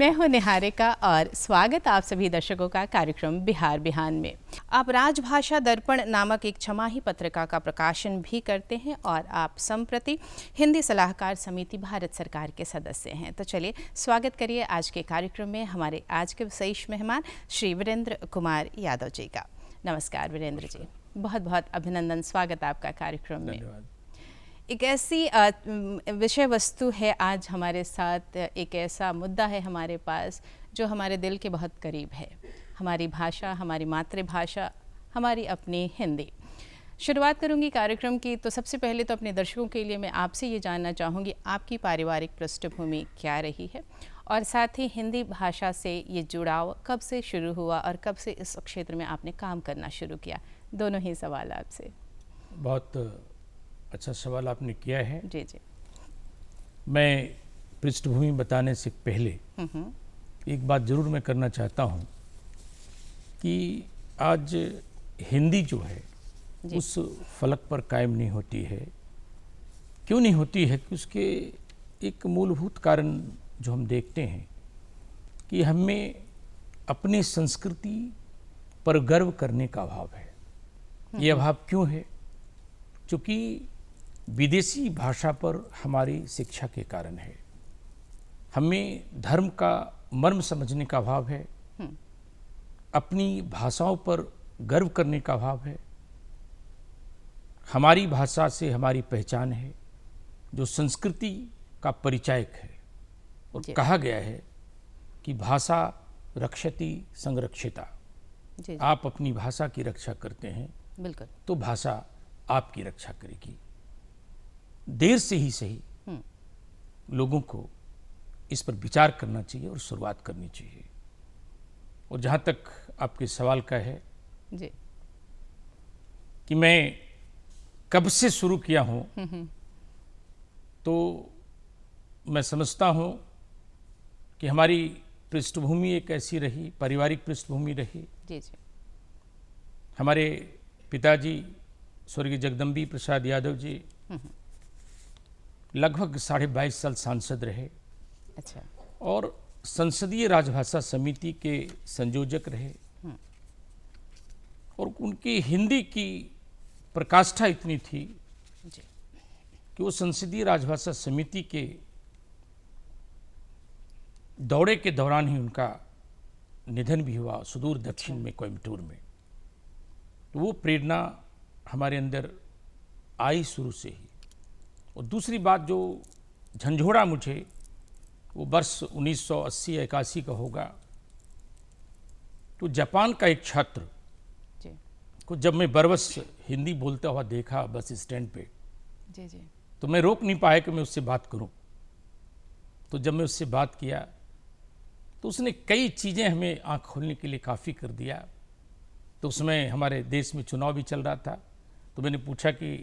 मैं हूं निहारिका और स्वागत आप सभी दर्शकों का कार्यक्रम बिहार बिहान में। आप राजभाषा दर्पण नामक एक छमाही पत्रिका का प्रकाशन भी करते हैं और आप संप्रति हिंदी सलाहकार समिति भारत सरकार के सदस्य हैं। तो चलिए स्वागत करिए आज के कार्यक्रम में हमारे आज के विशेष मेहमान श्री वीरेंद्र कुमार यादव जी का। नमस्कार वीरेंद्र जी, बहुत बहुत अभिनंदन, स्वागत आपका कार्यक्रम में। एक ऐसी विषय वस्तु है आज हमारे साथ, एक ऐसा मुद्दा है हमारे पास जो हमारे दिल के बहुत करीब है, हमारी भाषा, हमारी मातृभाषा, हमारी अपनी हिंदी। शुरुआत करूंगी कार्यक्रम की, तो सबसे पहले तो अपने दर्शकों के लिए मैं आपसे ये जानना चाहूँगी आपकी पारिवारिक पृष्ठभूमि क्या रही है और साथ ही हिंदी भाषा से ये जुड़ाव कब से शुरू हुआ और कब से इस क्षेत्र में आपने काम करना शुरू किया। दोनों ही सवाल आपसे। बहुत अच्छा सवाल आपने किया है। जी जी। मैं पृष्ठभूमि बताने से पहले एक बात जरूर मैं करना चाहता हूँ कि आज हिंदी जो है उस फलक पर कायम नहीं होती है। क्यों नहीं होती है कि उसके एक मूलभूत कारण जो हम देखते हैं कि हमें अपनी संस्कृति पर गर्व करने का अभाव है। ये अभाव क्यों है? क्योंकि विदेशी भाषा पर हमारी शिक्षा के कारण है। हमें धर्म का मर्म समझने का अभाव है, अपनी भाषाओं पर गर्व करने का अभाव है। हमारी भाषा से हमारी पहचान है, जो संस्कृति का परिचायक है। और कहा गया है कि भाषा रक्षति संरक्षिता। आप अपनी भाषा की रक्षा करते हैं बिल्कुल, तो भाषा आपकी रक्षा करेगी। देर से ही सही लोगों को इस पर विचार करना चाहिए और शुरुआत करनी चाहिए। और जहाँ तक आपके सवाल का है जी कि मैं कब से शुरू किया हूँ, तो मैं समझता हूँ कि हमारी पृष्ठभूमि एक ऐसी रही, पारिवारिक पृष्ठभूमि रही। जी जी। हमारे पिताजी स्वर्गीय जगदम्बी प्रसाद यादव जी लगभग 22.5 साल सांसद रहे। अच्छा। और संसदीय राजभाषा समिति के संयोजक रहे। और उनकी हिंदी की प्रकाष्ठा इतनी थी कि वो संसदीय राजभाषा समिति के दौरे के दौरान ही उनका निधन भी हुआ, सुदूर दक्षिण में कोयम्बटूर में। तो वो प्रेरणा हमारे अंदर आई शुरू से ही। और दूसरी बात जो झंझोड़ा मुझे, वो वर्ष 1980-81 का होगा। तो जापान का एक छात्र को जब मैं बरबस हिंदी बोलता हुआ देखा बस स्टैंड पे, जी जी, तो मैं रोक नहीं पाया कि मैं उससे बात करूं। तो जब मैं उससे बात किया तो उसने कई चीज़ें हमें आँख खोलने के लिए काफ़ी कर दिया। तो उसमें हमारे देश में चुनाव भी चल रहा था। तो मैंने पूछा कि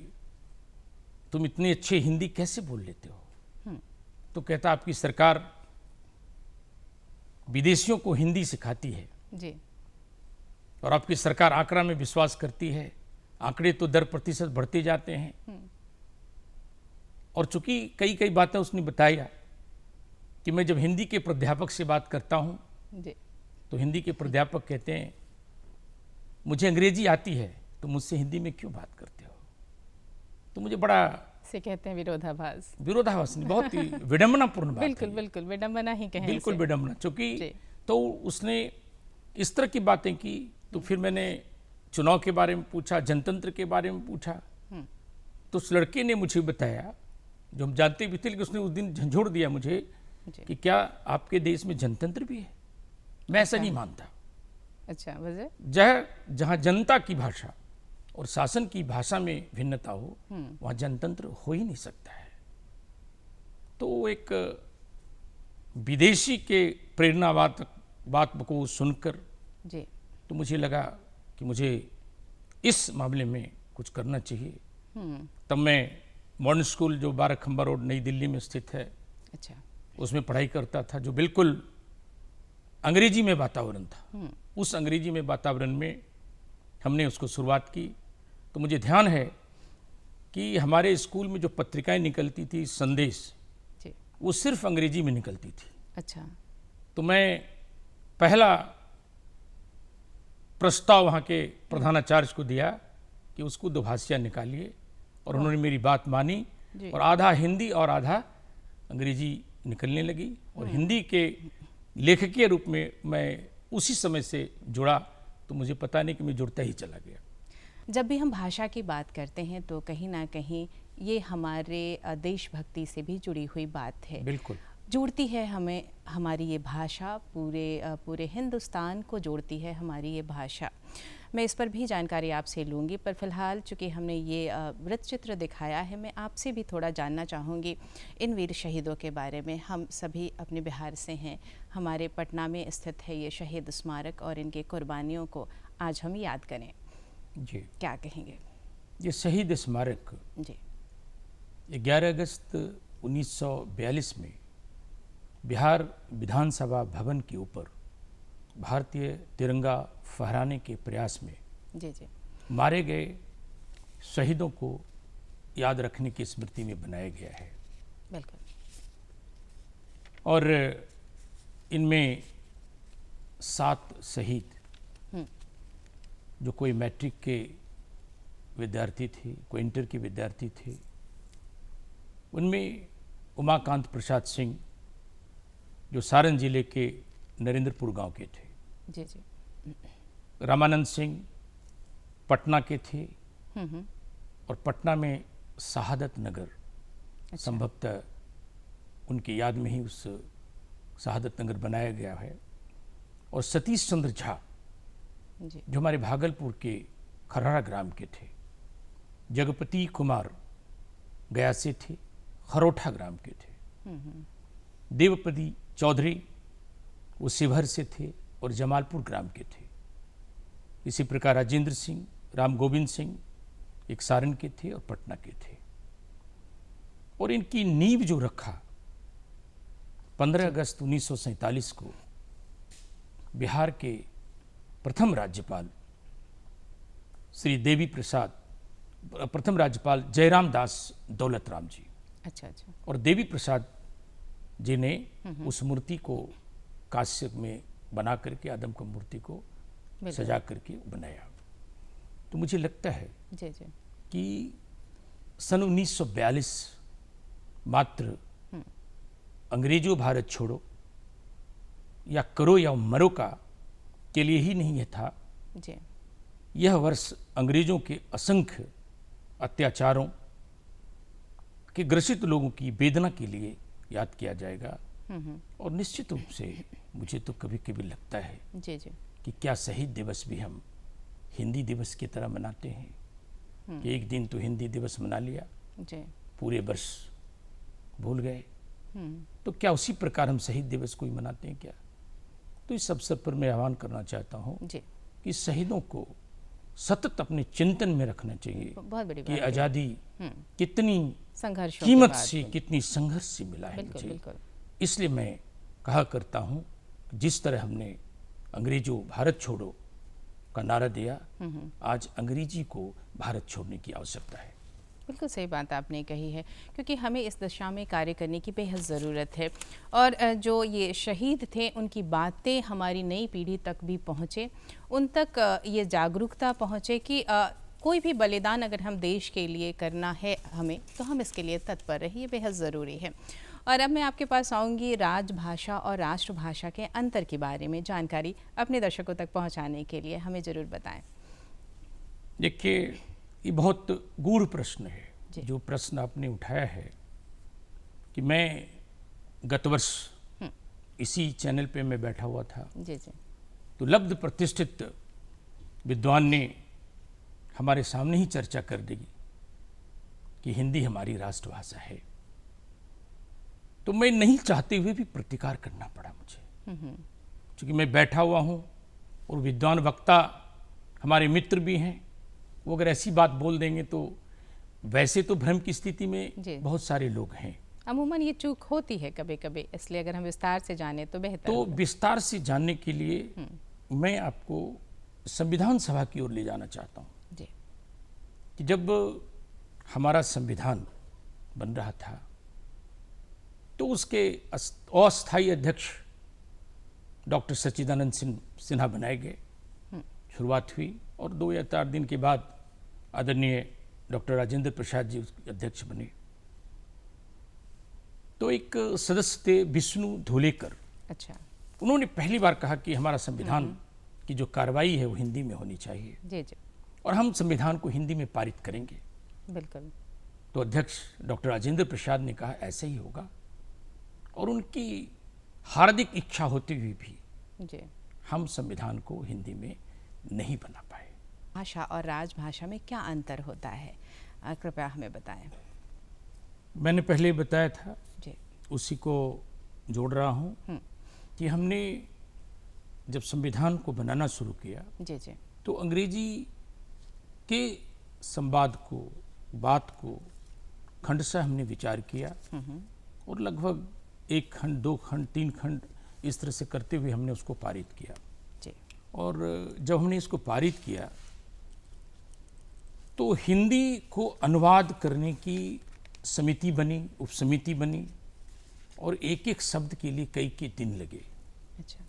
तुम इतनी अच्छी हिंदी कैसे बोल लेते हो? तो कहता आपकी सरकार विदेशियों को हिंदी सिखाती है जी, और आपकी सरकार आंकड़ा में विश्वास करती है। आंकड़े तो दर प्रतिशत बढ़ते जाते हैं। और चूंकि कई कई बातें उसने बताया कि मैं जब हिंदी के प्राध्यापक से बात करता हूं जी, तो हिंदी के प्राध्यापक कहते हैं मुझे अंग्रेजी आती है, तो मुझसे हिंदी में क्यों बात करते हो? तो मुझे बड़ा से कहते हैं विरोधाभास नहीं, बहुत ही विडंबनापूर्ण बात। बिल्कुल बिल्कुल, विडंबना ही कहें बिल्कुल विडंबना। चूंकि तो उसने इस तरह की बातें की। तो फिर मैंने चुनाव के बारे में पूछा, जनतंत्र के बारे में पूछा। तो उस लड़के ने मुझे बताया, जो हम जानते भी थे, लेकिन उसने उस दिन झंझोड़ दिया मुझे कि क्या आपके देश में जनतंत्र भी है? मैं ऐसा नहीं मानता। अच्छा, वजह? जहाँ जनता की भाषा और शासन की भाषा में भिन्नता हो, वहाँ जनतंत्र हो ही नहीं सकता है। तो एक विदेशी के प्रेरणावाद बात को सुनकर जी, तो मुझे लगा कि मुझे इस मामले में कुछ करना चाहिए। तब मैं मॉडर्न स्कूल जो 12 खंबा रोड नई दिल्ली में स्थित है, अच्छा, उसमें पढ़ाई करता था, जो बिल्कुल अंग्रेजी में वातावरण था। उस अंग्रेजी में वातावरण में हमने उसको शुरुआत की। तो मुझे ध्यान है कि हमारे स्कूल में जो पत्रिकाएं निकलती थी, संदेश, वो सिर्फ अंग्रेजी में निकलती थी। अच्छा, तो मैं पहला प्रस्ताव वहाँ के प्रधानाचार्य को दिया कि उसको दुभाषिया निकालिए, और उन्होंने मेरी बात मानी और आधा हिंदी और आधा अंग्रेजी निकलने लगी, और हिंदी के लेखक के रूप में मैं उसी समय से जुड़ा, तो मुझे पता नहीं कि मैं जुड़ता ही चला गया। जब भी हम भाषा की बात करते हैं तो कहीं ना कहीं ये हमारे देशभक्ति से भी जुड़ी हुई बात है। बिल्कुल जोड़ती है हमें हमारी ये भाषा, पूरे हिंदुस्तान को जोड़ती है हमारी ये भाषा। मैं इस पर भी जानकारी आपसे लूँगी, पर फिलहाल चूँकि हमने ये वृत्तचित्र दिखाया है, मैं आपसे भी थोड़ा जानना चाहूँगी इन वीर शहीदों के बारे में। हम सभी अपने बिहार से हैं, हमारे पटना में स्थित है ये शहीद स्मारक, और इनके कुर्बानियों को आज हम याद करें। जी, क्या कहेंगे? ये शहीद स्मारक जी 11 अगस्त 1942 में बिहार विधानसभा भवन के ऊपर भारतीय तिरंगा फहराने के प्रयास में जी जी मारे गए शहीदों को याद रखने की स्मृति में बनाया गया है। बिल्कुल। और इनमें 7 शहीद, जो कोई मैट्रिक के विद्यार्थी थे, कोई इंटर के विद्यार्थी थे, उनमें उमाकांत प्रसाद सिंह जो सारण जिले के नरेंद्रपुर गांव के थे, जी जी रामानंद सिंह पटना के थे, और पटना में शहादत नगर, संभवतः उनकी याद में ही उस शहादत नगर बनाया गया है, और सतीश चंद्र झा जी जो हमारे भागलपुर के खरहरा ग्राम के थे, जगपति कुमार गया से थे, खरोठा ग्राम के थे, देवपति चौधरी वो शिवहर से थे और जमालपुर ग्राम के थे। इसी प्रकार राजेंद्र सिंह, राम गोविंद सिंह एक सारण के थे और पटना के थे। और इनकी नींव जो रखा 15 अगस्त 1947 को बिहार के प्रथम राज्यपाल श्री देवी प्रसाद, प्रथम राज्यपाल जयराम दास दौलत राम जी, अच्छा अच्छा, और देवी प्रसाद जी ने उस मूर्ति को कांस्य में बना करके, आदम की मूर्ति को सजा करके बनाया। तो मुझे लगता है जी जी कि सन 1942 मात्र अंग्रेजों भारत छोड़ो या करो या मरो का के लिए ही नहीं था। जी यह वर्ष अंग्रेजों के असंख्य अत्याचारों के ग्रसित लोगों की वेदना के लिए याद किया जाएगा। और निश्चित रूप से मुझे तो कभी कभी लगता है जी जी कि क्या शहीद दिवस भी हम हिंदी दिवस की तरह मनाते हैं कि एक दिन तो हिंदी दिवस मना लिया, जी पूरे वर्ष भूल गए। तो क्या उसी प्रकार हम शहीद दिवस को ही मनाते हैं क्या? तो इस अवसर पर मैं आह्वान करना चाहता हूँ जी कि शहीदों को सतत अपने चिंतन में रखना चाहिए बहुत बड़ी कि बात है। आज़ादी कितनी संघर्षों के कीमत बाद से, में। कितनी संघर्ष से मिला है बिल्कुल मुझे। बिल्कुल इसलिए मैं कहा करता हूँ, जिस तरह हमने अंग्रेजों भारत छोड़ो का नारा दिया, आज अंग्रेजी को भारत छोड़ने की आवश्यकता है। बिल्कुल सही बात आपने कही है, क्योंकि हमें इस दिशा में कार्य करने की बेहद ज़रूरत है। और जो ये शहीद थे उनकी बातें हमारी नई पीढ़ी तक भी पहुँचे, उन तक ये जागरूकता पहुँचे कि कोई भी बलिदान अगर हम देश के लिए करना है हमें, तो हम इसके लिए तत्पर रहिए, बेहद ज़रूरी है। और अब मैं आपके पास आऊँगी राजभाषा और राष्ट्रभाषा के अंतर के बारे में जानकारी अपने दर्शकों तक पहुँचाने के लिए हमें ज़रूर बताएं। देखिए, ये बहुत गूढ़ प्रश्न है जो प्रश्न आपने उठाया है। कि मैं गत वर्ष इसी चैनल पे मैं बैठा हुआ था, जी जी तो लब्ध प्रतिष्ठित विद्वान ने हमारे सामने ही चर्चा कर दी कि हिंदी हमारी राष्ट्रभाषा है। तो मैं नहीं चाहते हुए भी प्रतिकार करना पड़ा मुझे, क्योंकि मैं बैठा हुआ हूँ और विद्वान वक्ता हमारे मित्र भी हैं, वो अगर ऐसी बात बोल देंगे तो वैसे तो भ्रम की स्थिति में बहुत सारे लोग हैं। अमूमन ये चूक होती है कभी कभी, इसलिए अगर हम विस्तार से जाने तो बेहतर। तो विस्तार से जानने के लिए मैं आपको संविधान सभा की ओर ले जाना चाहता हूँ जी। कि जब हमारा संविधान बन रहा था तो उसके अस्थायी अध्यक्ष डॉक्टर सच्चिदानंद सिन्हा बनाए गए, शुरुआत हुई और 2 या 4 दिन के बाद आदरणीय डॉक्टर राजेंद्र प्रसाद जी उसके अध्यक्ष बने। तो एक सदस्य थे विष्णु धोलेकर। अच्छा। उन्होंने पहली बार कहा कि हमारा संविधान की जो कार्रवाई है वो हिंदी में होनी चाहिए जी जी। और हम संविधान को हिंदी में पारित करेंगे। बिल्कुल। तो अध्यक्ष डॉक्टर राजेंद्र प्रसाद ने कहा ऐसे ही होगा, और उनकी हार्दिक इच्छा होते हुए भी जी हम संविधान को हिंदी में नहीं बना पाए। भाषा और राजभाषा में क्या अंतर होता है, कृपया हमें बताएं। मैंने पहले बताया था, जी उसी को जोड़ रहा हूँ कि हमने जब संविधान को बनाना शुरू किया जी जी तो अंग्रेजी के संवाद को, बात को खंडशः हमने विचार किया और लगभग 1 खंड, 2 खंड, 3 खंड इस तरह से करते हुए हमने उसको पारित किया। जी। और जब हमने इसको पारित किया तो हिंदी को अनुवाद करने की समिति बनी, उपसमिति बनी और एक एक शब्द के लिए कई दिन लगे। अच्छा।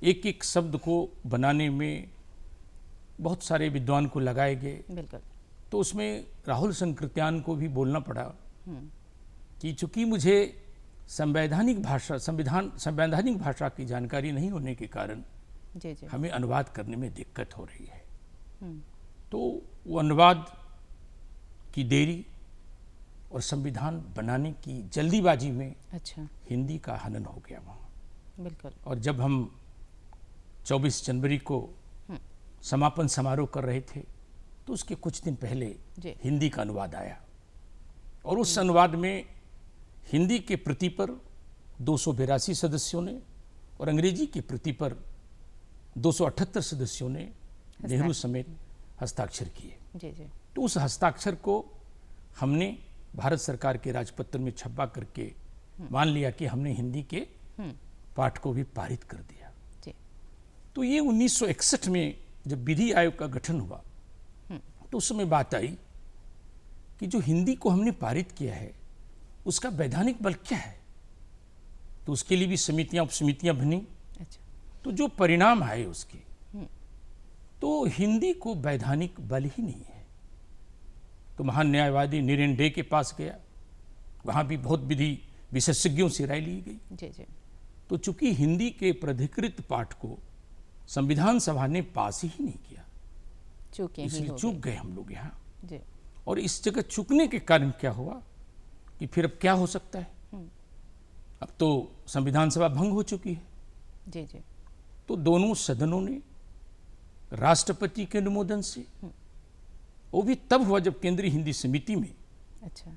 एक एक शब्द को बनाने में बहुत सारे विद्वान को लगाए गए। बिल्कुल। तो उसमें राहुल संकृत्यान को भी बोलना पड़ा कि चूंकि मुझे संवैधानिक भाषा की जानकारी नहीं होने के कारण जी जी हमें अनुवाद करने में दिक्कत हो रही है। तो वो अनुवाद की देरी और संविधान बनाने की जल्दीबाजी में अच्छा हिंदी का हनन हो गया वहाँ। बिल्कुल। और जब हम 24 जनवरी को समापन समारोह कर रहे थे तो उसके कुछ दिन पहले जी। हिंदी का अनुवाद आया और उस अनुवाद में हिंदी के प्रति पर 282 सदस्यों ने और अंग्रेजी के प्रति पर 278 सदस्यों ने नेहरू समेत हस्ताक्षर किए। जी जी। तो उस हस्ताक्षर को हमने भारत सरकार के राजपत्र में छपा करके मान लिया कि हमने हिंदी के पाठ को भी पारित कर दिया। जी। तो ये 1961 में जब विधि आयोग का गठन हुआ तो उस समय बात आई कि जो हिंदी को हमने पारित किया है उसका वैधानिक बल क्या है। तो उसके लिए भी समितियां, उपसमितियां बनी। अच्छा। तो जो परिणाम आए उसके, तो हिंदी को वैधानिक बल ही नहीं है। तो महान न्यायवादी नीरेन डे के पास गया, वहाँ भी बहुत विधि विशेषज्ञों से राय ली गई। जी जी। तो चूंकि हिंदी के प्राधिकृत पाठ को संविधान सभा ने पास ही नहीं किया, इसलिए चूक गए हम लोग यहाँ। जी। और इस जगह चूकने के कारण क्या हुआ कि फिर अब क्या हो सकता है, अब तो संविधान सभा भंग हो चुकी है। जी जी। तो दोनों सदनों ने राष्ट्रपति के अनुमोदन से, वो भी तब हुआ जब केंद्रीय हिंदी समिति में अच्छा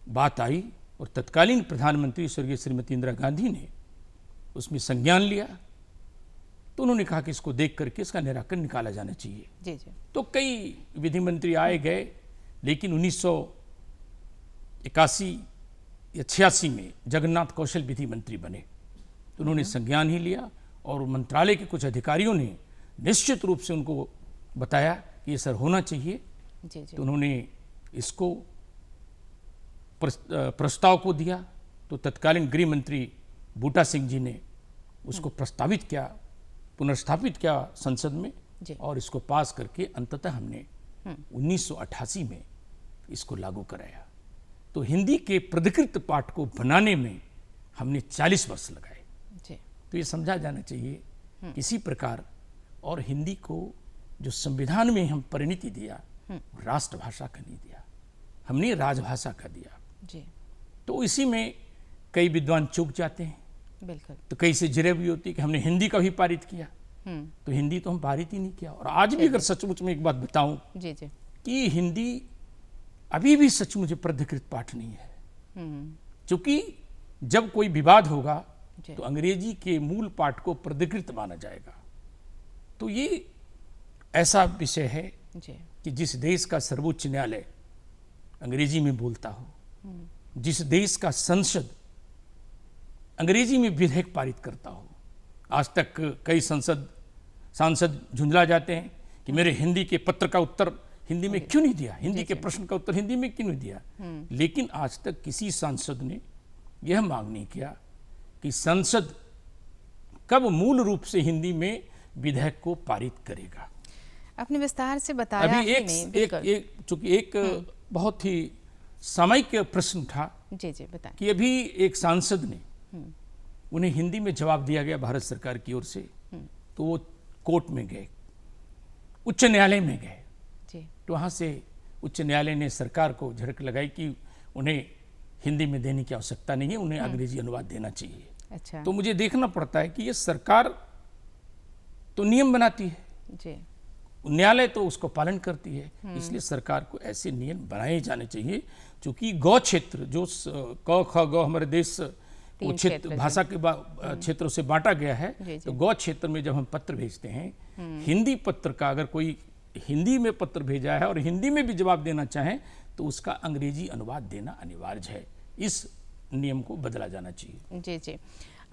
बात आई और तत्कालीन प्रधानमंत्री स्वर्गीय श्रीमती इंदिरा गांधी ने उसमें संज्ञान लिया। तो उन्होंने कहा कि इसको देख करके इसका निराकरण निकाला जाना चाहिए। जी जी। तो कई विधि मंत्री आए गए, लेकिन 1981 या 86 में जगन्नाथ कौशल विधि मंत्री बने। तो उन्होंने संज्ञान ही लिया और मंत्रालय के कुछ अधिकारियों ने निश्चित रूप से उनको बताया कि ये सर होना चाहिए। जी जी। तो उन्होंने इसको प्रस्ताव को दिया। तो तत्कालीन गृह मंत्री बूटा सिंह जी ने उसको प्रस्तावित किया, पुनर्स्थापित किया संसद में और इसको पास करके अंततः हमने 1988 में इसको लागू कराया। तो हिंदी के प्राधिकृत पाठ को बनाने में हमने 40 वर्ष लगाए। तो ये समझा जाना चाहिए किसी प्रकार, और हिंदी को जो संविधान में हम परिणति दिया राष्ट्रभाषा का नहीं दिया, हमने राजभाषा का दिया। जी। तो इसी में कई विद्वान चूक जाते हैं। बिल्कुल। तो कई से जिरे भी होती है कि हमने हिंदी का भी पारित किया, तो हिंदी तो हम पारित ही नहीं किया। और आज भी अगर सचमुच में एक बात बताऊं जी जी कि हिंदी अभी भी सचमुच प्राधिकृत पाठ नहीं है, क्योंकि जब कोई विवाद होगा तो अंग्रेजी के मूल पाठ को प्राधिकृत माना जाएगा। तो ये ऐसा विषय है कि जिस देश का सर्वोच्च न्यायालय अंग्रेजी में बोलता हो, जिस देश का संसद अंग्रेजी में विधेयक पारित करता हो, आज तक कई सांसद झुंझला जाते हैं कि मेरे हिंदी के पत्र का उत्तर हिंदी में क्यों नहीं दिया, हिंदी के प्रश्न का उत्तर हिंदी में क्यों नहीं दिया। लेकिन आज तक किसी सांसद ने यह मांग नहीं किया कि संसद कब मूल रूप से हिंदी में विधेयक को पारित करेगा। आपने विस्तार से बताया अभी चूंकि एक बहुत ही सामयिक प्रश्न था जी जी बताएं कि अभी एक सांसद ने उन्हें हिंदी में जवाब दिया गया भारत सरकार की ओर से, तो वो कोर्ट में गए, उच्च न्यायालय में गए, तो वहाँ से उच्च न्यायालय ने सरकार को झड़क लगाई कि उन्हें हिंदी में देने की आवश्यकता नहीं है, उन्हें अंग्रेजी अनुवाद देना चाहिए। अच्छा। तो मुझे देखना पड़ता है कि ये सरकार तो नियम बनाती है जी, न्यायालय तो उसको पालन करती है, इसलिए सरकार को ऐसे नियम बनाए जाने चाहिए। क्योंकि गौ क्षेत्र जो क ख ग हमारे देश वो क्षेत्र भाषा के क्षेत्रों से बांटा गया है, तो गौ क्षेत्र में जब हम पत्र भेजते हैं, हिंदी पत्र का अगर कोई हिंदी में पत्र भेजा है और हिंदी में भी जवाब देना चाहें तो उसका अंग्रेजी अनुवाद देना अनिवार्य है। इस नियम को बदला जाना चाहिए। जी जी,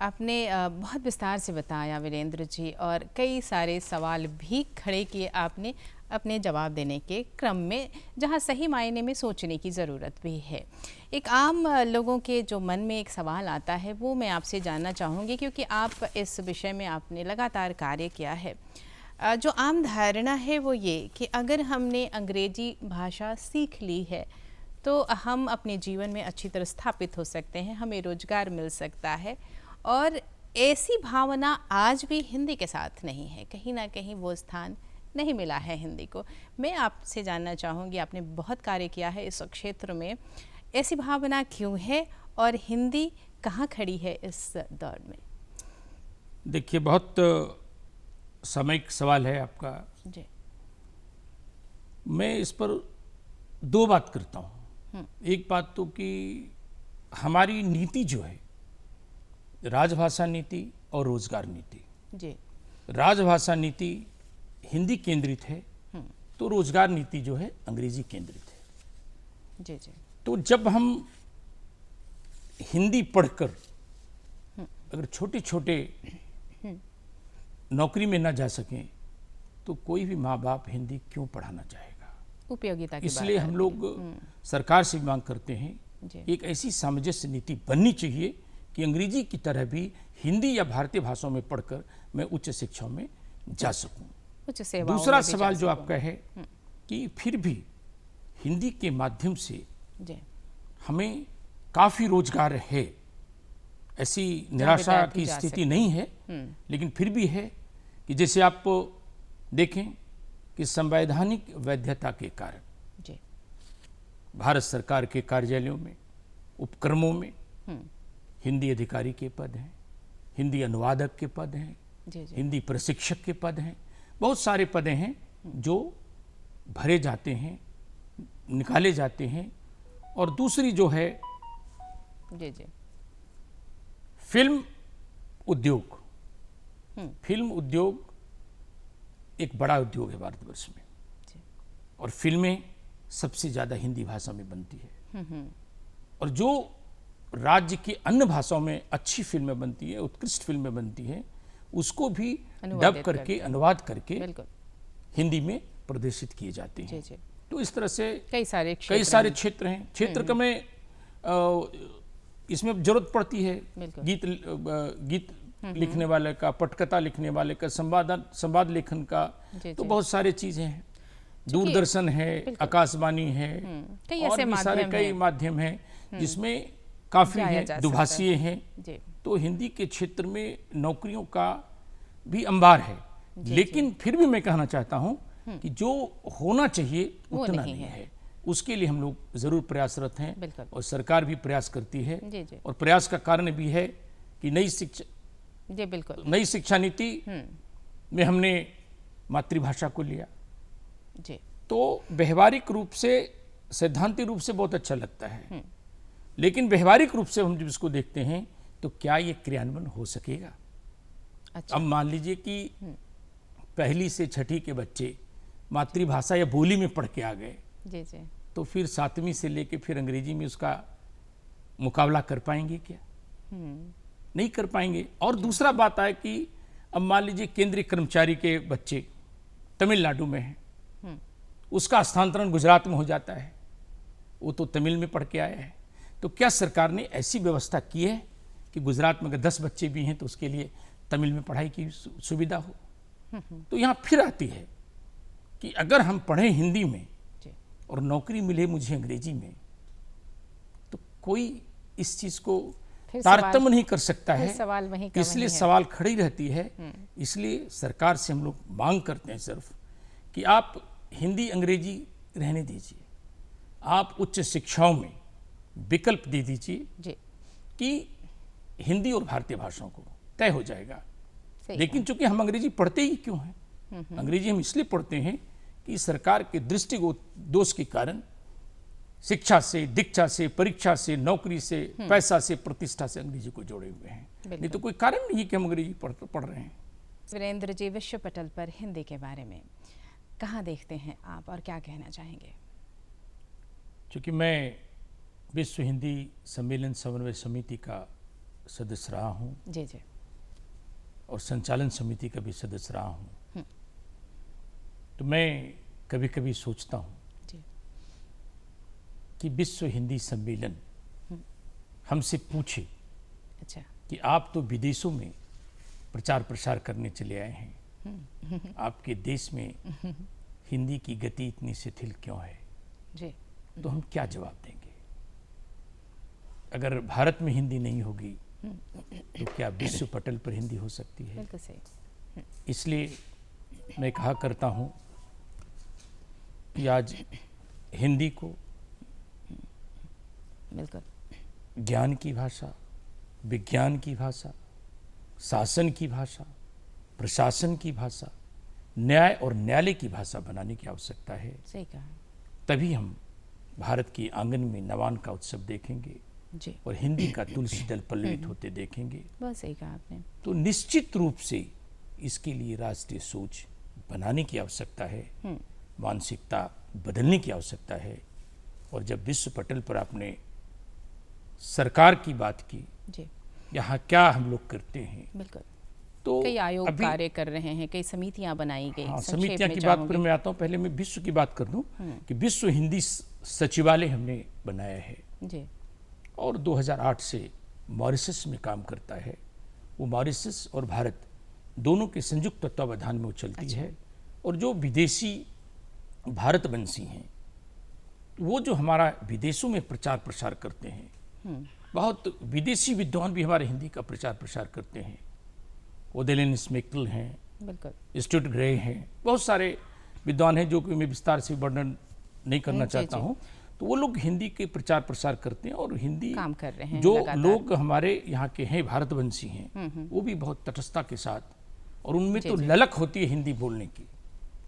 आपने बहुत विस्तार से बताया वीरेंद्र जी, और कई सारे सवाल भी खड़े किए आपने अपने जवाब देने के क्रम में, जहां सही मायने में सोचने की ज़रूरत भी है। एक आम लोगों के जो मन में एक सवाल आता है वो मैं आपसे जानना चाहूँगी, क्योंकि आप इस विषय में आपने लगातार कार्य किया है। जो आम धारणा है वो ये कि अगर हमने अंग्रेजी भाषा सीख ली है तो हम अपने जीवन में अच्छी तरह स्थापित हो सकते हैं, हमें रोजगार मिल सकता है, और ऐसी भावना आज भी हिंदी के साथ नहीं है। कहीं ना कहीं वो स्थान नहीं मिला है हिंदी को। मैं आपसे जानना चाहूँगी, आपने बहुत कार्य किया है इस क्षेत्र में, ऐसी भावना क्यों है और हिंदी कहाँ खड़ी है इस दौर में? देखिए, बहुत सामयिक सवाल है आपका जी। मैं इस पर दो बात करता हूँ। एक बात तो कि हमारी नीति जो है, राजभाषा नीति और रोजगार नीति, जी, राजभाषा नीति हिंदी केंद्रित है तो रोजगार नीति जो है अंग्रेजी केंद्रित है। जी जी। तो जब हम हिंदी पढ़कर अगर छोटे छोटे नौकरी में ना जा सकें तो कोई भी माँ बाप हिंदी क्यों पढ़ाना चाहेगा? उपयोगिता की इसलिए हम लोग सरकार से मांग करते हैं एक ऐसी सामंजस्य नीति बननी चाहिए कि अंग्रेजी की तरह भी हिंदी या भारतीय भाषाओं में पढ़कर मैं उच्च शिक्षा में जा सकूं। उच्च सेवाओं दूसरा में भी सवाल जा जो सकूं। आपका है कि फिर भी हिंदी के माध्यम से जी, हमें काफी रोजगार है, ऐसी निराशा विद्यार्थी की जा स्थिति सकते नहीं है, लेकिन फिर भी है कि जैसे आप देखें कि संवैधानिक वैधता के कारण जी, भारत सरकार के कार्यालयों में, उपक्रमों में हिंदी अधिकारी के पद हैं, हिंदी अनुवादक के पद हैं, जी, जी, हिंदी प्रशिक्षक के पद हैं, बहुत सारे पद हैं जो भरे जाते हैं, निकाले जाते हैं। और दूसरी जो है जी, जी, फिल्म उद्योग, फिल्म उद्योग एक बड़ा उद्योग है भारतवर्ष में, और फिल्में सबसे ज़्यादा हिंदी भाषा में बनती है। और जो राज्य की अन्य भाषाओं में अच्छी फिल्में बनती है, उत्कृष्ट फिल्में बनती हैं, उसको भी डब करके, अनुवाद करके बिल्कुल हिंदी में प्रदर्शित किए जाते हैं। जी, जी। तो इस तरह से कई सारे क्षेत्र हैं। क्षेत्र का में इसमें जरूरत पड़ती है बिल्कुल। गीत लिखने वाले का, पटकथा लिखने वाले का, संवाद लेखन का, तो बहुत सारे चीजें हैं। दूरदर्शन है, आकाशवाणी है, और भी सारे कई माध्यम हैं जिसमें काफी हैं, दुभाषीय हैं। तो हिंदी के क्षेत्र में नौकरियों का भी अंबार है, लेकिन फिर भी मैं कहना चाहता हूं कि जो होना चाहिए उतना नहीं है। उसके लिए हम लोग जरूर प्रयासरत हैं, और सरकार भी प्रयास करती है। और प्रयास का कारण भी है कि नई शिक्षा नीति में हमने मातृभाषा को लिया, तो व्यवहारिक रूप से, सैद्धांतिक रूप से बहुत अच्छा लगता है, लेकिन व्यवहारिक रूप से हम जब इसको देखते हैं तो क्या ये क्रियान्वयन हो सकेगा? अच्छा। अब मान लीजिए कि पहली से छठी के बच्चे मातृभाषा या बोली में पढ़ के आ गए, तो फिर 7वीं से लेके फिर अंग्रेजी में उसका मुकाबला कर पाएंगे क्या? नहीं कर पाएंगे। और दूसरा बात है कि अब मान लीजिए केंद्रीय कर्मचारी के बच्चे तमिलनाडु में हैं, उसका स्थानांतरण गुजरात में हो जाता है, वो तो तमिल में पढ़ के आया है, तो क्या सरकार ने ऐसी व्यवस्था की है कि गुजरात में अगर 10 बच्चे भी हैं तो उसके लिए तमिल में पढ़ाई की सुविधा हो। तो यहाँ फिर आती है कि अगर हम पढ़ें हिंदी में और नौकरी मिले मुझे अंग्रेजी में, तो कोई इस चीज को तारतम्य नहीं कर सकता है। सवाल वहीं का इसलिए सवाल खड़ी रहती है। इसलिए सरकार से हम लोग मांग करते हैं सिर्फ कि आप हिंदी अंग्रेजी रहने दीजिए, आप उच्च शिक्षाओं में विकल्प दे दीजिए कि हिंदी और भारतीय भाषाओं को तय हो जाएगा। लेकिन चूंकि हम अंग्रेजी पढ़ते ही क्यों हैं, अंग्रेजी हम इसलिए पढ़ते हैं कि सरकार के दृष्टिगत दोष के कारण शिक्षा से, दीक्षा से, परीक्षा से, नौकरी से, पैसा से, प्रतिष्ठा से अंग्रेजी को जोड़े हुए हैं। नहीं तो कोई कारण नहीं है कि हम अंग्रेजी पढ़ रहे हैं। वीरेंद्र जी, विश्व पटल पर हिंदी के बारे में कहाँ देखते हैं आप और क्या कहना चाहेंगे? क्योंकि मैं विश्व हिंदी सम्मेलन समन्वय समिति का सदस्य रहा हूँ जी, और संचालन समिति का भी सदस्य रहा हूँ, तो मैं कभी कभी सोचता हूँ कि विश्व हिंदी सम्मेलन हमसे पूछे कि आप तो विदेशों में प्रचार प्रसार करने चले आए हैं, आपके देश में हिंदी की गति इतनी शिथिल क्यों है? तो हम क्या जवाब देंगे? अगर भारत में हिंदी नहीं होगी तो क्या विश्व पटल पर हिंदी हो सकती है? बिल्कुल सही। इसलिए मैं कहा करता हूं कि आज हिंदी को बिल्कुल ज्ञान की भाषा, विज्ञान की भाषा, शासन की भाषा, प्रशासन की भाषा, न्याय और न्यायालय की भाषा बनाने की आवश्यकता है। सही कहा। तभी हम भारत के आंगन में नवान का उत्सव देखेंगे जी, और हिंदी का तुलसी दल पल्लवित होते देखेंगे। बहुत सही कहा आपने। तो निश्चित रूप से इसके लिए राष्ट्रीय सोच बनाने की आवश्यकता है, मानसिकता बदलने की आवश्यकता है। और जब विश्व पटल पर आपने सरकार की बात की, यहाँ क्या हम लोग करते हैं, बिल्कुल, तो कई आयोग कार्य कर रहे हैं, कई समितियां बनाई गई। हाँ, समितियां की बात पर मैं आता हूँ। पहले मैं विश्व की बात कर दूं कि विश्व हिंदी सचिवालय हमने बनाया है जी, और 2008 से मॉरिशस में काम करता है। वो मॉरिशस और भारत दोनों के संयुक्त तत्वावधान में वो चलती है। और जो विदेशी भारतवंशी हैं, वो जो हमारा विदेशों में प्रचार प्रसार करते हैं, बहुत विदेशी विद्वान भी हमारे हिंदी का प्रचार प्रसार करते हैं। ओदेलिन स्मेकल हैं, बिल्कुल, स्टुअर्ट ग्रे हैं, बहुत सारे विद्वान हैं जो कि मैं विस्तार से वर्णन नहीं करना चाहता हूँ। तो वो लोग हिंदी के प्रचार प्रसार करते हैं और हिंदी काम कर रहे हैं। जो लोग हमारे यहाँ के हैं भारतवंशी हैं, वो भी बहुत तटस्थता के साथ, और उनमें तो ललक होती है हिंदी बोलने की।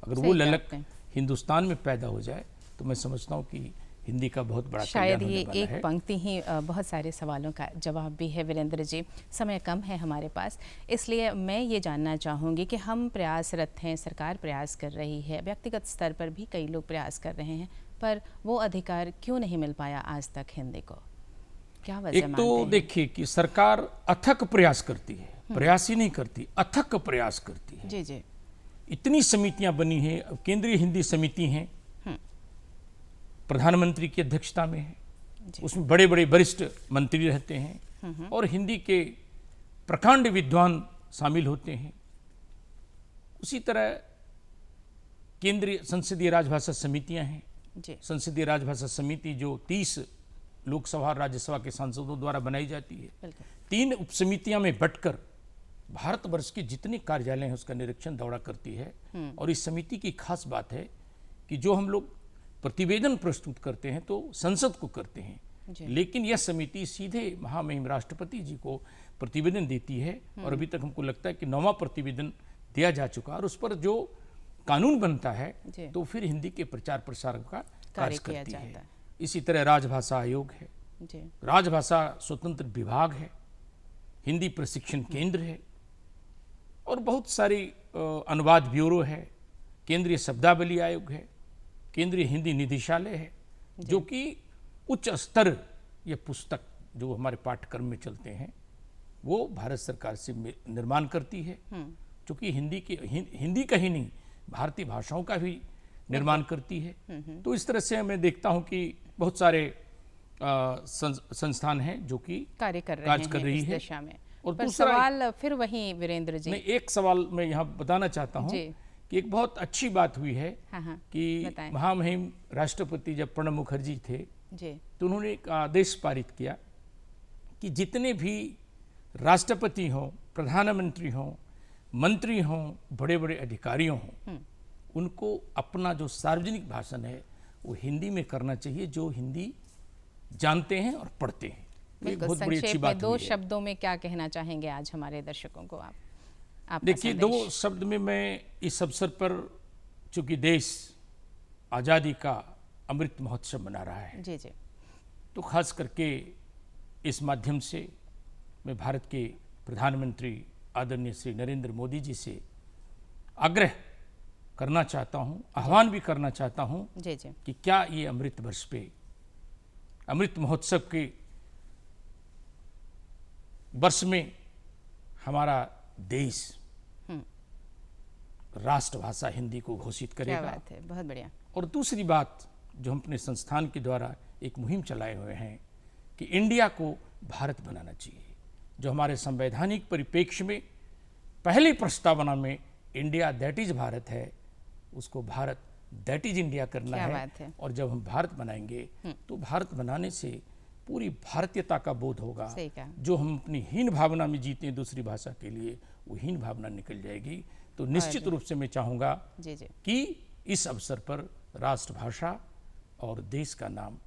अगर वो ललक हिंदुस्तान में पैदा हो जाए तो मैं समझता हूँ कि हिंदी का बहुत बड़ा शायद ये एक पंक्ति ही बहुत सारे सवालों का जवाब भी है। वीरेंद्र जी, समय कम है हमारे पास, इसलिए मैं ये जानना चाहूँगी कि हम प्रयासरत हैं, सरकार प्रयास कर रही है, व्यक्तिगत स्तर पर भी कई लोग प्रयास कर रहे हैं, पर वो अधिकार क्यों नहीं मिल पाया आज तक हिंदी को? क्या वजह मानते हैं? एक तो देखिए कि सरकार अथक प्रयास करती है, प्रयास ही नहीं करती, अथक प्रयास करती है। जी, इतनी समितियां बनी हैं, केंद्रीय हिंदी समिति हैं, प्रधानमंत्री की अध्यक्षता में है, उसमें बड़े बड़े वरिष्ठ मंत्री रहते हैं और हिंदी के प्रकांड विद्वान शामिल होते हैं। उसी तरह केंद्रीय संसदीय राजभाषा समितियां हैं। संसदीय राजभाषा समिति जो 30 लोकसभा और राज्यसभा के सांसदों द्वारा बनाई जाती है, 3 उपसमितियां में बंटकर भारतवर्ष के जितने कार्यालय हैं उसका निरीक्षण दौरा करती है। और इस समिति की खास बात है कि जो हम लोग प्रतिवेदन प्रस्तुत करते हैं तो संसद को करते हैं, लेकिन यह समिति सीधे महामहिम राष्ट्रपति जी को प्रतिवेदन देती है। और अभी तक हमको लगता है कि 9वां प्रतिवेदन दिया जा चुका है और उस पर जो कानून बनता है तो फिर हिंदी के प्रचार प्रसार का कार्य करती है। इसी तरह राजभाषा आयोग है, राजभाषा स्वतंत्र विभाग है, हिंदी प्रशिक्षण केंद्र है और बहुत सारी अनुवाद ब्यूरो है, केंद्रीय शब्दावली आयोग है, केंद्रीय हिंदी निदेशालय है, जो कि उच्च स्तर ये पुस्तक जो हमारे पाठ्यक्रम में चलते हैं वो भारत सरकार से निर्माण करती है, क्योंकि हिंदी का ही नहीं भारतीय भाषाओं का भी निर्माण करती है। तो इस तरह से मैं देखता हूं कि बहुत सारे संस्थान हैं जो कि कार्य कर रही है और पर दूसरा सवाल फिर वही वीरेंद्र जी। नहीं, एक सवाल मैं यहाँ बताना चाहता हूँ जी। कि एक बहुत अच्छी बात हुई है हाँ हाँ, कि बताएं। महामहिम राष्ट्रपति जब प्रणब मुखर्जी थे जी तो उन्होंने एक आदेश पारित किया कि जितने भी राष्ट्रपति हों, प्रधानमंत्री हों, मंत्री हों, बड़े बड़े अधिकारियों हों, उनको अपना जो सार्वजनिक भाषण है वो हिंदी में करना चाहिए, जो हिंदी जानते हैं और पढ़ते हैं। तो एक बिल्कुल, बहुत बड़ी अच्छी संक्षेप बात में 2 हुई है। शब्दों में क्या कहना चाहेंगे आज हमारे दर्शकों को आप? आपका देखिए, 2 संदेश। शब्द में मैं इस अवसर पर, चूंकि देश आज़ादी का अमृत महोत्सव मना रहा है, जी जी तो खास करके इस माध्यम से मैं भारत के प्रधानमंत्री आदरणीय श्री नरेंद्र मोदी जी से आग्रह करना चाहता हूं, आह्वान भी करना चाहता हूं जी जी कि क्या ये अमृत वर्ष पे, अमृत महोत्सव के वर्ष में हमारा देश राष्ट्रभाषा हिंदी को घोषित क्या करेगा। बात है, बहुत बढ़िया। और दूसरी बात जो हम अपने संस्थान के द्वारा एक मुहिम चलाए हुए हैं कि इंडिया को भारत बनाना चाहिए, जो हमारे संवैधानिक परिप्रेक्ष्य में पहले प्रस्तावना में इंडिया दैट इज भारत है, उसको भारत दैट इज इंडिया करना क्या है। बात है। और जब हम भारत बनाएंगे तो भारत बनाने से पूरी भारतीयता का बोध होगा। सही कहा। जो हम अपनी हीन भावना में जीते हैं दूसरी भाषा के लिए, वो हीन भावना निकल जाएगी। तो निश्चित रूप से मैं चाहूँगा जी जी कि इस अवसर पर राष्ट्रभाषा और देश का नाम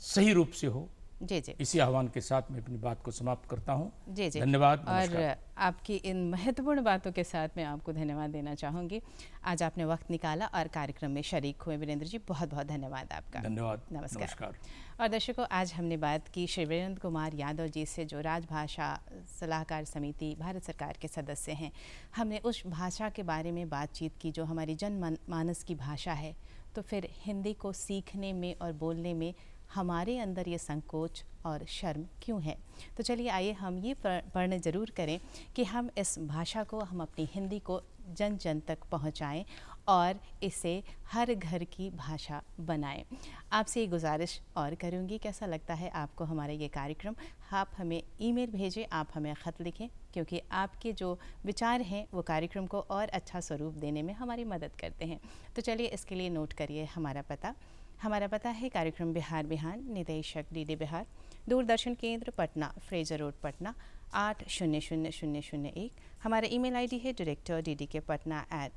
सही रूप से हो। जी जी इसी आह्वान के साथ मैं अपनी बात को समाप्त करता हूँ। जी जी धन्यवाद, और नमस्कार। आपकी इन महत्वपूर्ण बातों के साथ मैं आपको धन्यवाद देना चाहूँगी। आज आपने वक्त निकाला और कार्यक्रम में शरीक हुए वीरेंद्र जी, बहुत बहुत धन्यवाद आपका। धन्यवाद, नमस्कार। नमस्कार। और दर्शकों, आज हमने बात की श्री वीरेंद्र कुमार यादव जी से, जो राजभाषा सलाहकार समिति भारत सरकार के सदस्य हैं। हमने उस भाषा के बारे में बातचीत की जो हमारी जनमानस की भाषा है। तो फिर हिंदी को सीखने में और बोलने में हमारे अंदर ये संकोच और शर्म क्यों है? तो चलिए आइए हम ये पढ़ने ज़रूर करें कि हम इस भाषा को, हम अपनी हिंदी को जन जन तक पहुंचाएं और इसे हर घर की भाषा बनाएं। आपसे ये गुजारिश और करूंगी, कैसा लगता है आपको हमारा ये कार्यक्रम? आप हमें ईमेल भेजें, आप हमें ख़त लिखें, क्योंकि आपके जो विचार हैं वो कार्यक्रम को और अच्छा स्वरूप देने में हमारी मदद करते हैं। तो चलिए इसके लिए नोट करिए हमारा पता। हमारा पता है कार्यक्रम बिहार बिहान, निदेशक डीडी बिहार, दूरदर्शन केंद्र पटना, फ्रेजर रोड पटना 800001। हमारा ईमेल आईडी है director@ddkpatna@